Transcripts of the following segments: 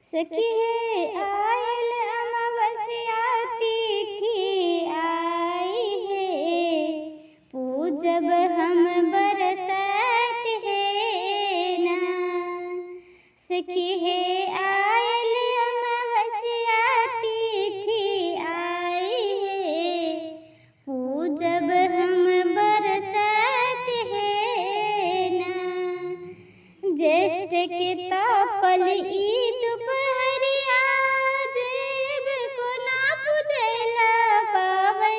सखी है आयल अमावस्या तिथि आई है, पूजब हम बरसात है ना। सखी है आयल अमावस्या तिथि आई है, पूजब हम बरसात है ना। ज्येष्ठ के तापल ई दुपहरिया, जेब को ना पूजैला पावन।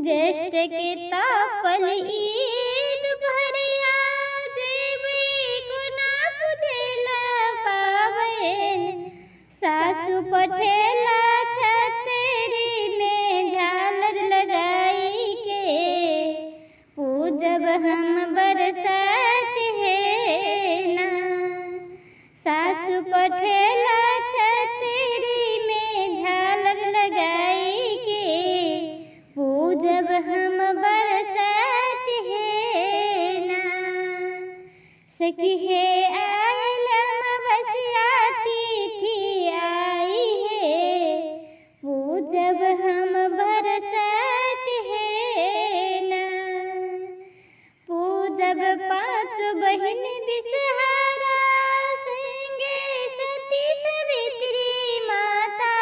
ज्येष्ठ के तापल ई दुपहरिया, जेब को ना पूजैला पावन। सासु पठेला छतरी में झालर लगाई के, पूजब हम बरसात है ना। सासु पठेला छतरी में झालर लगाई के, पूजब हम बरसात है ना। सखी है आयल अमावस्या तिथि आई है, पूजब हम बरसात है ना। पूजब पाँच बहिन बिसहारा, संगे सती सवित्री माता।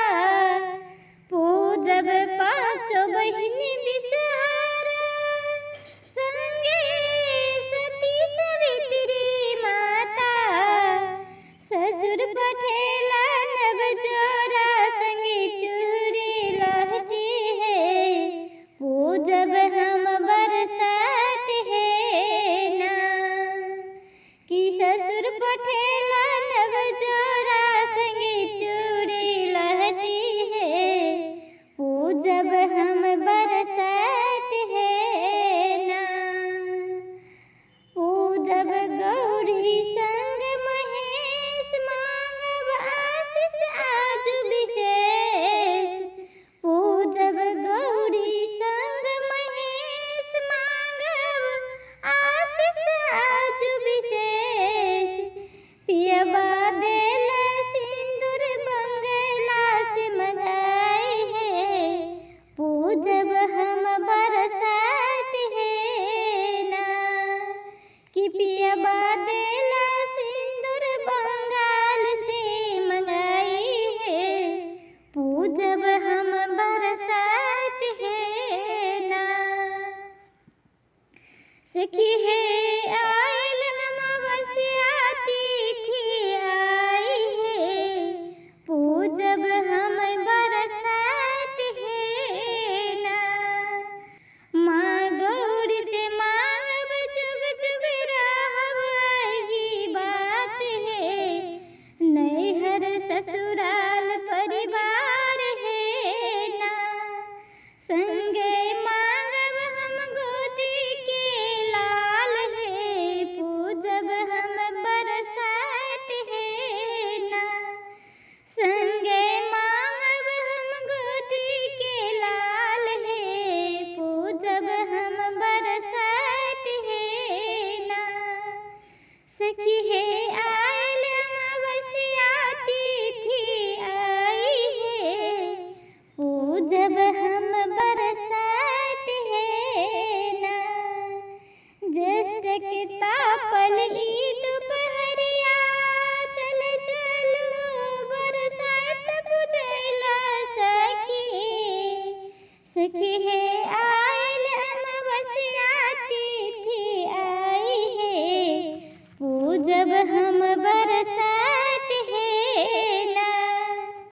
पूजब पाँच बहिन बिसहारा, संगे सती सवित्री माता। ससुर पठेला नव जोरा, संगे चूड़ी लहठी है, पूजब हम बरसात है ना। कि ससुर पठेला नव जोरा, संगे चूड़ी लहठी है, पूजब हम बरसात है ना। पूजब गौरी संग महेश, मांगब आशीष आज विशेष। पूजब गौरी संग महेश, मांगब आशीष आज विशेष। पियबा देल सिंदूर बंगला से मंगाई है, पूजब हम बरसात है ना। कि पियबा देल सिंदूर बंगाल से मंगाई है, पूजब हम बरसात है ना। सखी है आयल अमावस्या तिथि आई है, पूजब हम बरसात है ना। माँ गौरी से मांगब जुग जुग रहब, यही बात है। नैहर ससुराल परिवार है ना। संगे मांगब हम गोदी के लाल है, पूजब हम बरसात है ना। संगे मांगब हम गोदी के लाल है, पूजब हम बरसात है ना। सखी है आयल अमावस्या तिथि आई है, पूजब हम बरसात है ना। ज्येष्ठ के तापल ई दुपहरिया, चल चलो बरसात पूजैला सखी। सखी है आयल अमावस्या तिथि आई है, पूजब हम